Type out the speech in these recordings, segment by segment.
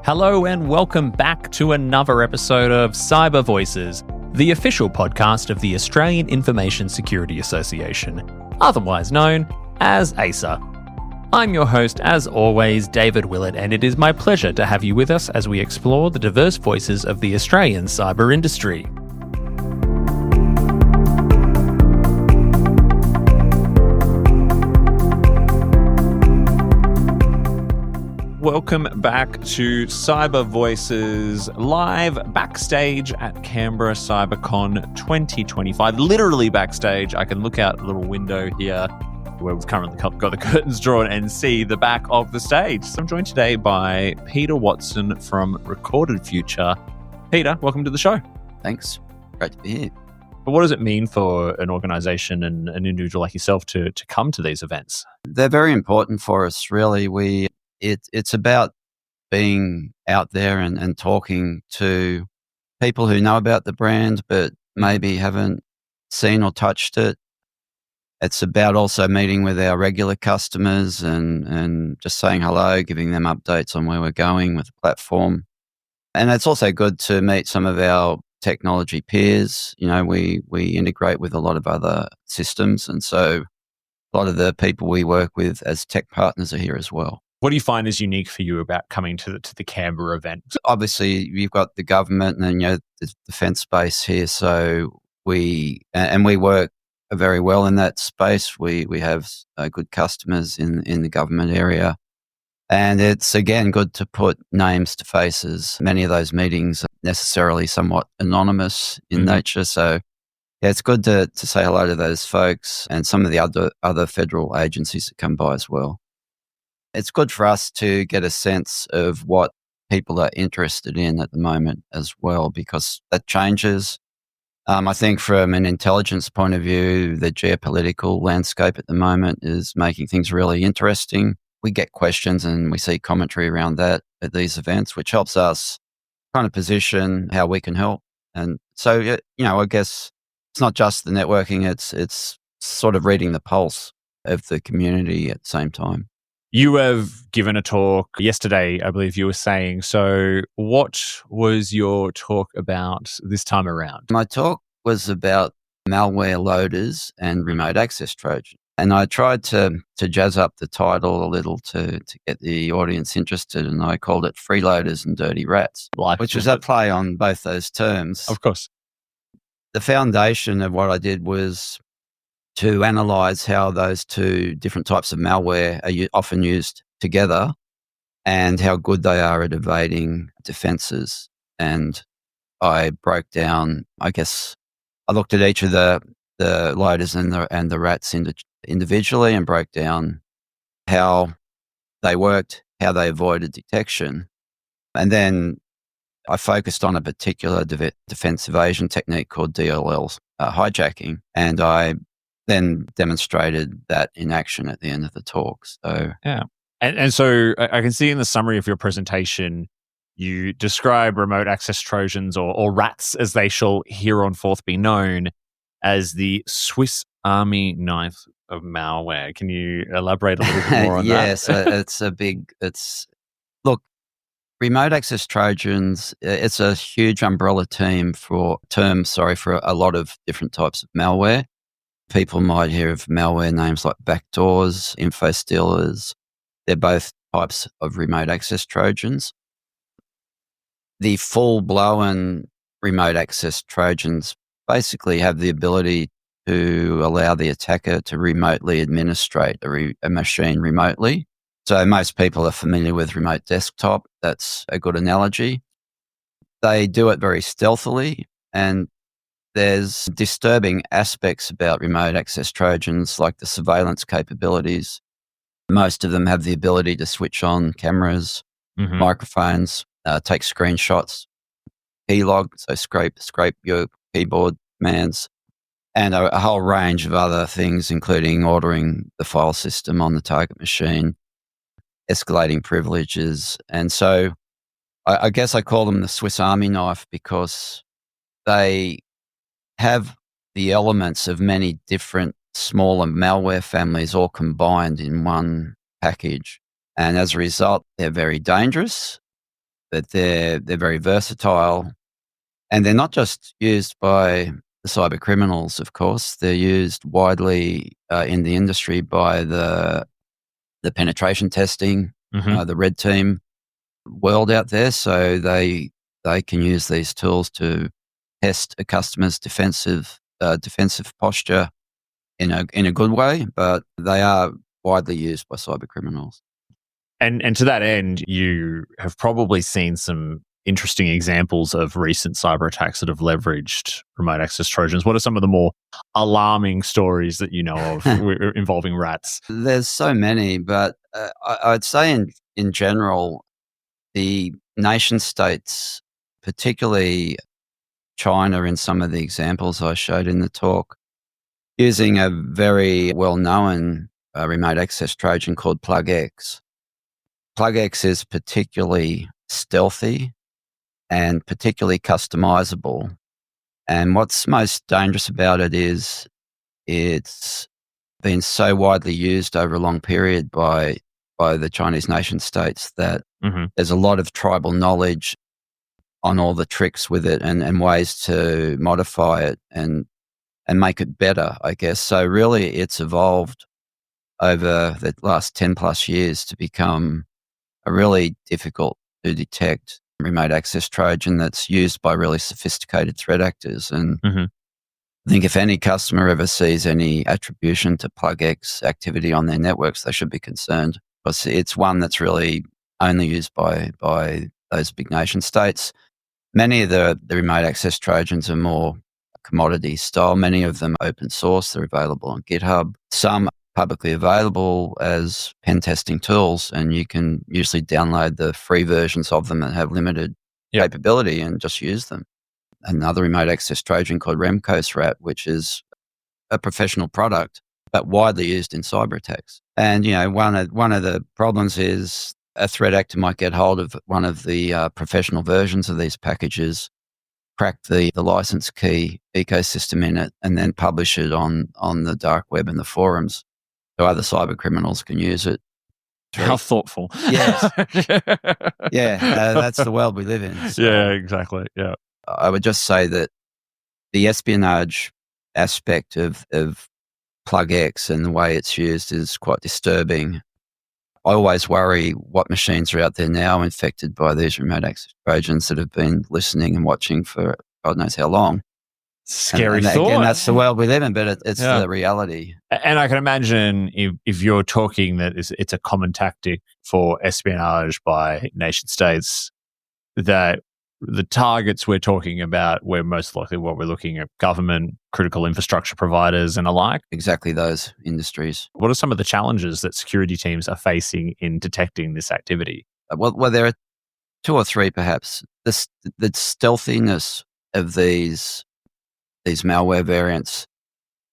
Hello and welcome back to another episode of Cyber Voices, the official podcast of the Australian Information Security Association, otherwise known as ASA. I'm your host, as always, David Willett, and it is my pleasure to have you with us as we explore the diverse voices of the Australian cyber industry. Welcome back to Cyber Voices, live backstage at Canberra CyberCon 2025. Literally backstage. I can look out a little window here where we've currently got the curtains drawn and see the back of the stage. So I'm joined today by Peter Watson from Recorded Future. Peter, welcome to the show. Thanks. Great to be here. But what does it mean for an organisation and an individual like yourself to come to these events? They're very important for us, really. It's about being out there and talking to people who know about the brand but maybe haven't seen or touched it. It's about also meeting with our regular customers and just saying hello, giving them updates on where we're going with the platform. And it's also good to meet some of our technology peers. You know, we integrate with a lot of other systems, and so a lot of the people we work with as tech partners are here as well. What do you find is unique for you about coming to the Canberra event? Obviously, you've got the government and then, the defence space here. So we work very well in that space. We have good customers in the government area. And it's, again, good to put names to faces. Many of those meetings are necessarily somewhat anonymous in nature. So yeah, it's good to say hello to those folks and some of the other federal agencies that come by as well. It's good for us to get a sense of what people are interested in at the moment as well, because that changes. I think from an intelligence point of view, the geopolitical landscape at the moment is making things really interesting. We get questions and we see commentary around that at these events, which helps us kind of position how we can help. And so, I guess it's not just the networking, it's sort of reading the pulse of the community at the same time. You have given a talk yesterday, I believe you were saying. So what was your talk about this time around? My talk was about malware loaders and remote access Trojans. And I tried to jazz up the title a little to get the audience interested, and I called it Freeloaders and Dirty Rats, which was a play on both those terms. Of course. The foundation of what I did was to analyze how those two different types of malware are often used together and how good they are at evading defenses. And I broke down, I looked at each of the loaders and the rats individually and broke down how they worked, how they avoided detection. And then I focused on a particular defense evasion technique called DLL hijacking. And I then demonstrated that in action at the end of the talk. So yeah. And so I can see in the summary of your presentation, you describe remote access Trojans or rats, as they shall hereonforth be known, as the Swiss Army knife of malware. Can you elaborate a little bit more on that? Yes, look, remote access Trojans, it's a huge umbrella term for a lot of different types of malware. People might hear of malware names like backdoors, info stealers. They're both types of remote access Trojans. The full-blown remote access Trojans basically have the ability to allow the attacker to remotely administrate a machine remotely. So most people are familiar with remote desktop. That's a good analogy. They do it very stealthily, and there's disturbing aspects about remote access Trojans, like the surveillance capabilities. Most of them have the ability to switch on cameras, microphones, take screenshots, keylog, so scrape your keyboard commands, and a whole range of other things, including ordering the file system on the target machine, escalating privileges. And so I guess I call them the Swiss Army knife because they have the elements of many different smaller malware families all combined in one package. And as a result, they're very dangerous. but they're very versatile, and they're not just used by the cyber criminals. Of course, they're used widely in the industry by the penetration testing, Hmm. the red team world out there. So they can use these tools to test a customer's defensive posture in a good way, but they are widely used by cyber criminals. And to that end, you have probably seen some interesting examples of recent cyber attacks that have leveraged remote access Trojans. What are some of the more alarming stories that you know of involving rats? There's so many, but I'd say in general, the nation states, particularly China, in some of the examples I showed in the talk, using a very well-known remote access Trojan called PlugX. PlugX is particularly stealthy and particularly customizable. And what's most dangerous about it is it's been so widely used over a long period by the Chinese nation states that Hmm. there's a lot of tribal knowledge on all the tricks with it and ways to modify it and make it better, I guess. So really it's evolved over the last 10 plus years to become a really difficult to detect remote access Trojan that's used by really sophisticated threat actors. And Hmm. I think if any customer ever sees any attribution to PlugX activity on their networks, they should be concerned, because it's one that's really only used by those big nation states. Many of the remote access Trojans are more commodity style. Many of them are open source. They're available on GitHub. Some are publicly available as pen testing tools, and you can usually download the free versions of them that have limited capability and just use them. Another remote access Trojan called Remco's Rat, which is a professional product, but widely used in cyber attacks. And, one of the problems is a threat actor might get hold of one of the professional versions of these packages, crack the license key ecosystem in it, and then publish it on the dark web and the forums so other cyber criminals can use it. How thoughtful. Yes. Yeah, that's the world we live in. So Yeah, exactly. Yeah. I would just say that the espionage aspect of PlugX and the way it's used is quite disturbing. I always worry what machines are out there now infected by these remote access Trojans that have been listening and watching for God knows how long. Scary and thought. Again, that's the world we live in, but it's Yeah. the reality. And I can imagine if you're talking that it's a common tactic for espionage by nation states, that the targets we're talking about, we're most likely what we're looking at government, critical infrastructure providers and alike. Exactly those industries. What are some of the challenges that security teams are facing in detecting this activity? Well, there are two or three perhaps. The stealthiness of these malware variants,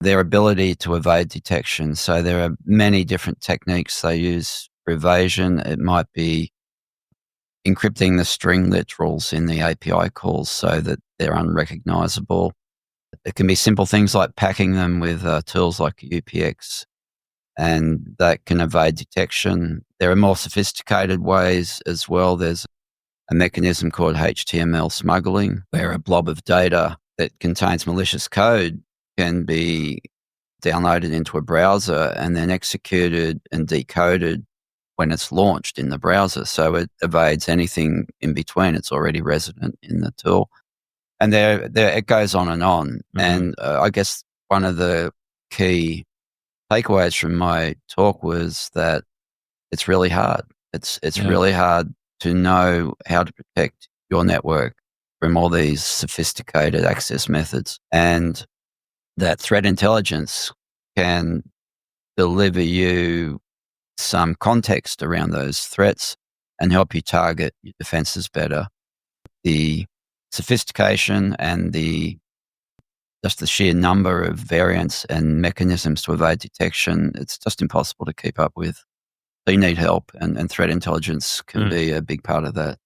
their ability to evade detection. So there are many different techniques they use for evasion. It might be encrypting the string literals in the API calls so that they're unrecognizable. It can be simple things like packing them with tools like UPX, and that can evade detection. There are more sophisticated ways as well. There's a mechanism called HTML smuggling, where a blob of data that contains malicious code can be downloaded into a browser and then executed and decoded when it's launched in the browser. So it evades anything in between. It's already resident in the tool. And there it goes on and on. Mm-hmm. And I guess one of the key takeaways from my talk was that it's really hard. It's really hard to know how to protect your network from all these sophisticated access methods. And that threat intelligence can deliver you some context around those threats and help you target your defenses better. The sophistication and just the sheer number of variants and mechanisms to evade detection, it's just impossible to keep up with. So you need help, and threat intelligence can be a big part of that.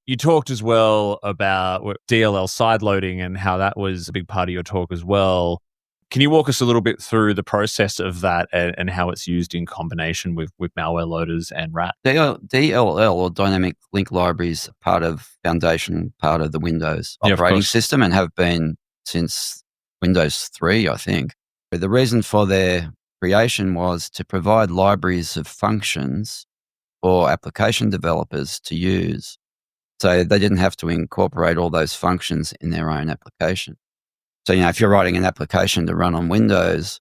You talked as well about DLL sideloading and how that was a big part of your talk as well. Can you walk us a little bit through the process of that and how it's used in combination with malware loaders and RAT? DLL, or Dynamic Link Libraries, part of foundation, part of the Windows Yeah, of operating course. system, and have been since Windows 3, I think. But the reason for their creation was to provide libraries of functions for application developers to use. So they didn't have to incorporate all those functions in their own application. So, if you're writing an application to run on Windows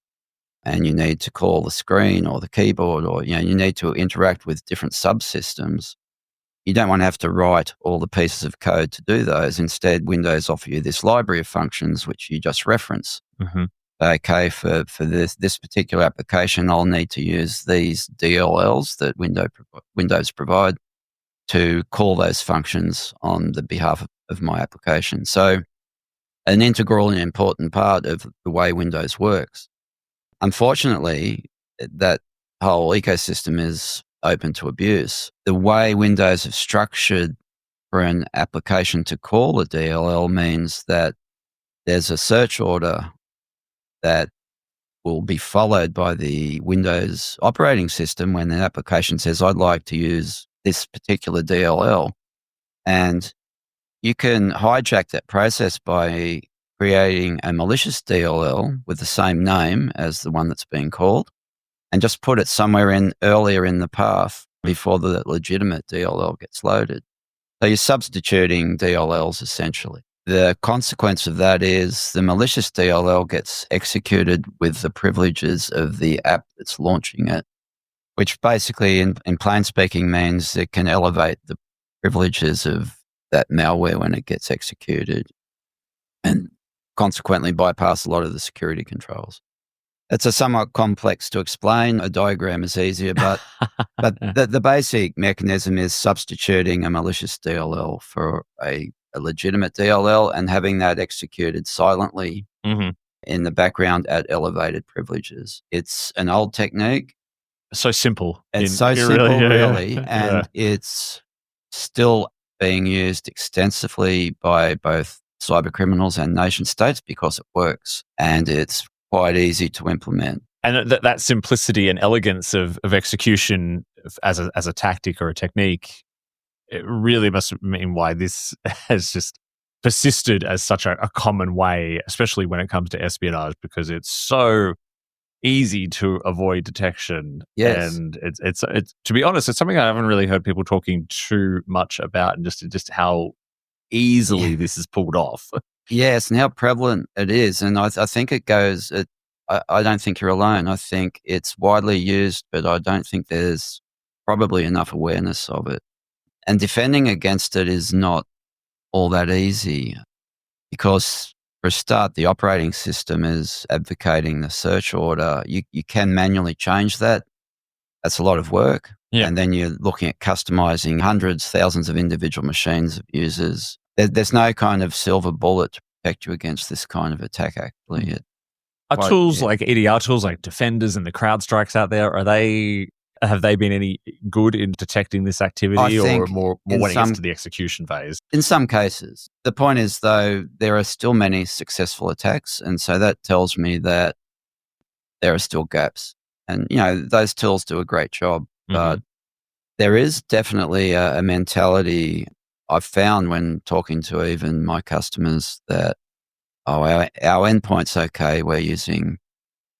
and you need to call the screen or the keyboard, or, you need to interact with different subsystems, you don't want to have to write all the pieces of code to do those. Instead, Windows offer you this library of functions, which you just reference. Mm-hmm. Okay, for this particular application, I'll need to use these DLLs that Windows provide to call those functions on the behalf of my application. So an integral and important part of the way Windows works. Unfortunately, that whole ecosystem is open to abuse. The way Windows have structured for an application to call a DLL means that there's a search order that will be followed by the Windows operating system when an application says, I'd like to use this particular DLL. And you can hijack that process by creating a malicious DLL with the same name as the one that's being called, and just put it somewhere earlier in the path before the legitimate DLL gets loaded. So you're substituting DLLs essentially. The consequence of that is the malicious DLL gets executed with the privileges of the app that's launching it, which basically in plain speaking means it can elevate the privileges of that malware when it gets executed, and consequently bypass a lot of the security controls. It's a somewhat complex to explain. A diagram is easier, but the basic mechanism is substituting a malicious DLL for a legitimate DLL and having that executed silently Mm-hmm. in the background at elevated privileges. It's an old technique. So simple. It's so simple, really, and it's still being used extensively by both cyber criminals and nation states because it works and it's quite easy to implement. And that simplicity and elegance of execution as a tactic or a technique, it really must mean why this has just persisted as such a common way, especially when it comes to espionage, because it's so easy to avoid detection. Yes. And it's to be honest, it's something I haven't really heard people talking too much about, and just how easily this is pulled off. Yes, and how prevalent it is. And I think it goes, I don't think you're alone. I think it's widely used, but I don't think there's probably enough awareness of it. And defending against it is not all that easy because, for a start, the operating system is advocating the search order. You can manually change that. That's a lot of work. Yeah. And then you're looking at customizing hundreds, thousands of individual machines of users. There's no kind of silver bullet to protect you against this kind of attack, actually. Tools like EDR tools like Defenders and the CrowdStrikes out there, have they been any good in detecting this activity, or more when it gets to the execution phase? In some cases. The point is, though, there are still many successful attacks, and so that tells me that there are still gaps. And, those tools do a great job, but there is definitely a mentality I've found when talking to even my customers that, our endpoint's okay, we're using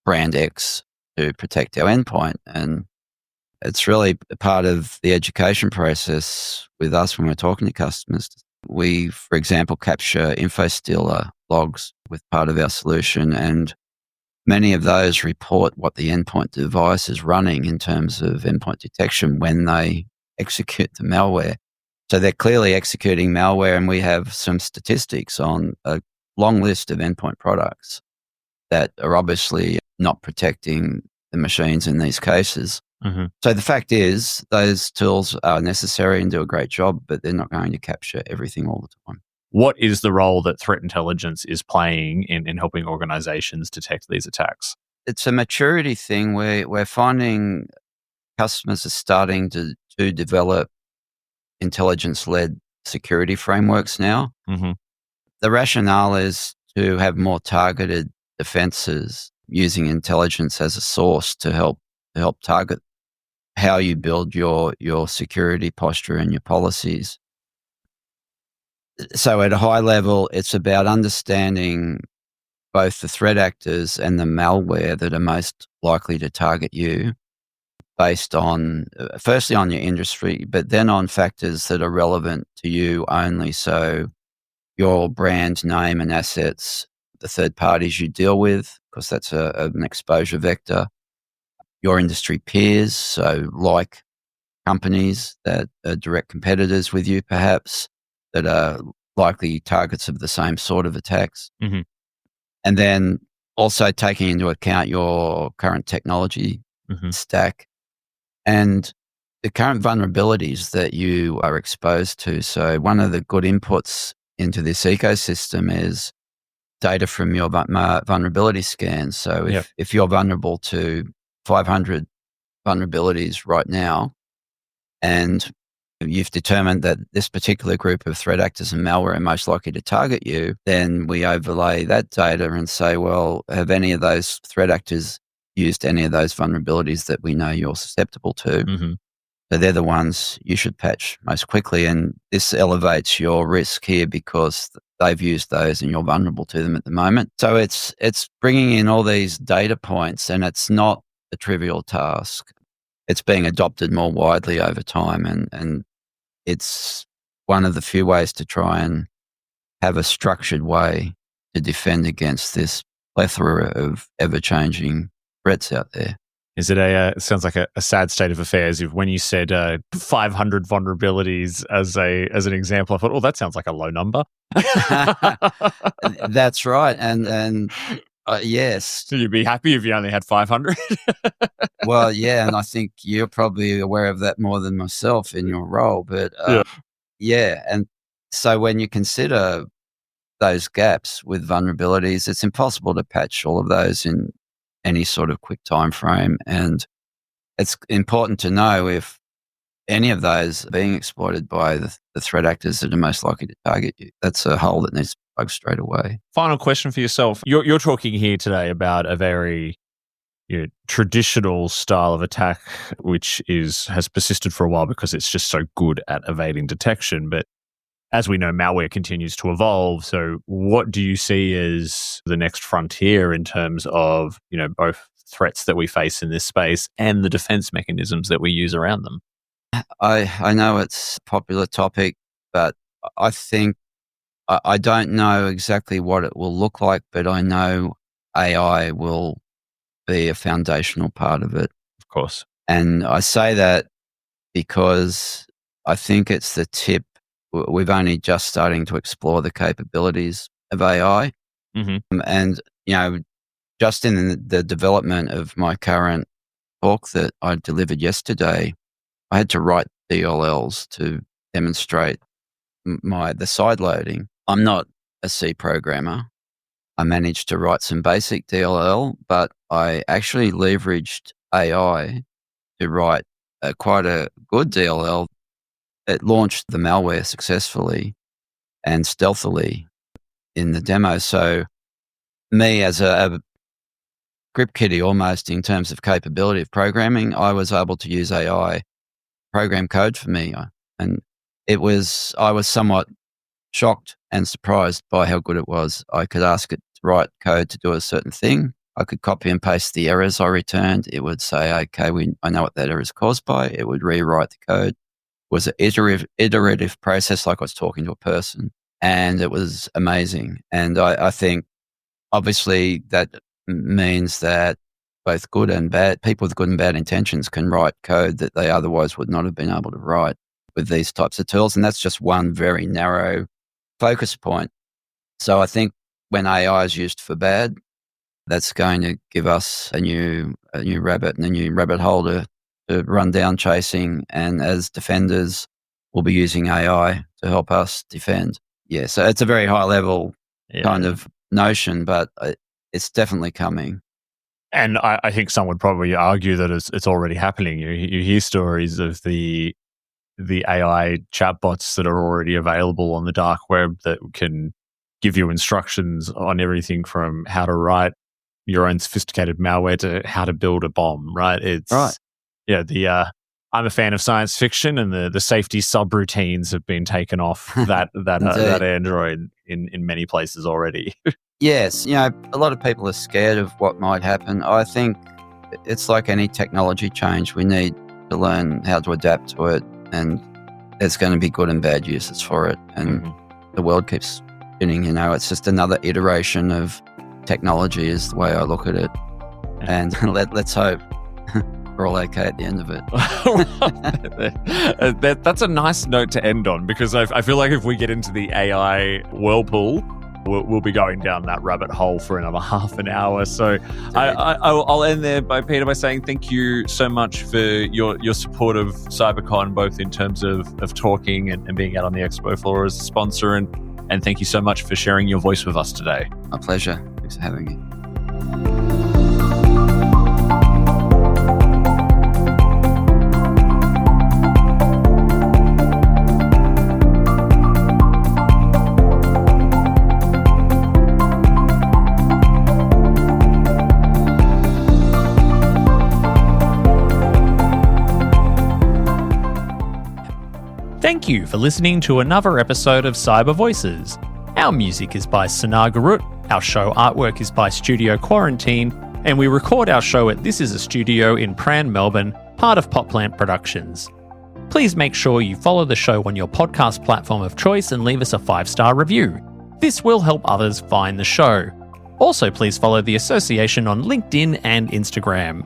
brand X to protect our endpoint. And it's really a part of the education process with us when we're talking to customers. We, for example, capture info stealer logs with part of our solution, and many of those report what the endpoint device is running in terms of endpoint detection when they execute the malware. So they're clearly executing malware, and we have some statistics on a long list of endpoint products that are obviously not protecting the machines in these cases. So the fact is, those tools are necessary and do a great job, but they're not going to capture everything all the time. What is the role that threat intelligence is playing in helping organizations detect these attacks? It's a maturity thing where we're finding customers are starting to develop intelligence-led security frameworks now. The rationale is to have more targeted defenses using intelligence as a source to help target how you build your security posture and your policies. So at a high level, it's about understanding both the threat actors and the malware that are most likely to target you based on, firstly on your industry, but then on factors that are relevant to you only. So your brand name and assets, the third parties you deal with, because that's an exposure vector, your industry peers, so like companies that are direct competitors with you, perhaps, that are likely targets of the same sort of attacks. Mm-hmm. And then also taking into account your current technology stack and the current vulnerabilities that you are exposed to. So one of the good inputs into this ecosystem is data from your vulnerability scans. So if you're vulnerable to 500 vulnerabilities right now, and you've determined that this particular group of threat actors and malware are most likely to target you, then we overlay that data and say, well, have any of those threat actors used any of those vulnerabilities that we know you're susceptible to? Mm-hmm. So they're the ones you should patch most quickly. And this elevates your risk here because they've used those and you're vulnerable to them at the moment. So it's bringing in all these data points, and it's not a trivial task. It's being adopted more widely over time, and it's one of the few ways to try and have a structured way to defend against this plethora of ever-changing threats out there. Is it it sounds like a sad state of affairs. If when you said 500 vulnerabilities as an example, I thought, oh, that sounds like a low number. That's right. And yes. So you'd be happy if you only had 500? Well, yeah, and I think you're probably aware of that more than myself in your role. But yeah, and so when you consider those gaps with vulnerabilities, it's impossible to patch all of those in any sort of quick time frame. And it's important to know if any of those are being exploited by the threat actors that are most likely to target you. That's a hole that needs to be plugged straight away. Final question for yourself. You're talking here today about a very traditional style of attack, which has persisted for a while because it's just so good at evading detection. But as we know, malware continues to evolve. So what do you see as the next frontier in terms of, both threats that we face in this space and the defense mechanisms that we use around them? I know it's a popular topic, but I think I don't know exactly what it will look like, but I know AI will be a foundational part of it. Of course. And I say that because I think it's the tip. We've only just starting to explore the capabilities of AI. Mm-hmm. And, just in the development of my current talk that I delivered yesterday, I had to write DLLs to demonstrate the side loading. I'm not a C programmer. I managed to write some basic DLL, but I actually leveraged AI to write quite a good DLL. It launched the malware successfully and stealthily in the demo. So me as a script kiddie almost in terms of capability of programming, I was able to use AI program code for me. And I was somewhat shocked and surprised by how good it was. I could ask it to write code to do a certain thing. I could copy and paste the errors I returned. It would say, okay, I know what that error is caused by. It would rewrite the code. It was an iterative process like I was talking to a person. And it was amazing. And I think obviously that means that both good and bad, people with good and bad intentions can write code that they otherwise would not have been able to write with these types of tools. And that's just one very narrow focus point. So I think when AI is used for bad, that's going to give us a new rabbit and a new rabbit hole to run down chasing. And as defenders, we'll be using AI to help us defend. Yeah, so it's a very high level kind of notion, but it's definitely coming. And I think some would probably argue that it's already happening. You hear stories of the AI chatbots that are already available on the dark web that can give you instructions on everything from how to write your own sophisticated malware to how to build a bomb, right? It's Right. Yeah, I'm a fan of science fiction, and the safety subroutines have been taken off that Android in many places already. Yes, a lot of people are scared of what might happen. I think it's like any technology change. We need to learn how to adapt to it, and there's going to be good and bad uses for it. And the world keeps spinning, it's just another iteration of technology is the way I look at it. And let's hope we're all okay at the end of it. That's a nice note to end on, because I feel like if we get into the AI whirlpool, we'll be going down that rabbit hole for another half an hour. So I'll end there by saying thank you so much for your support of CyberCon, both in terms of talking and being out on the expo floor as a sponsor. And thank you so much for sharing your voice with us today. My pleasure. Thanks for having me. Thank you for listening to another episode of Cyber Voices. Our music is by Sanar Garut, our show artwork is by Studio Quarantine, and we record our show at This Is a Studio in Pran, Melbourne, part of Popplant Productions. Please make sure you follow the show on your podcast platform of choice and leave us a 5-star review. This will help others find the show. Also, please follow the association on LinkedIn and Instagram.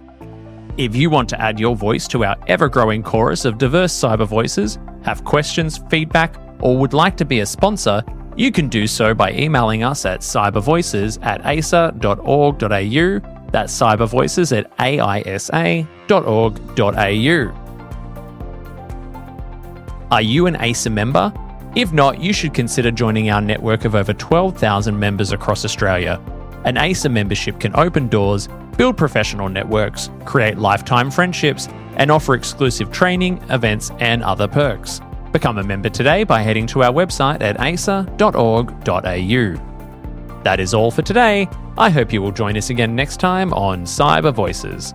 If you want to add your voice to our ever-growing chorus of diverse cyber voices, have questions, feedback, or would like to be a sponsor, you can do so by emailing us at cybervoices@aisa.org.au. That's cybervoices@aisa.org.au. Are you an AISA member? If not, you should consider joining our network of over 12,000 members across Australia. An AISA membership can open doors, build professional networks, create lifetime friendships, and offer exclusive training, events, and other perks. Become a member today by heading to our website at aisa.org.au. That is all for today. I hope you will join us again next time on Cyber Voices.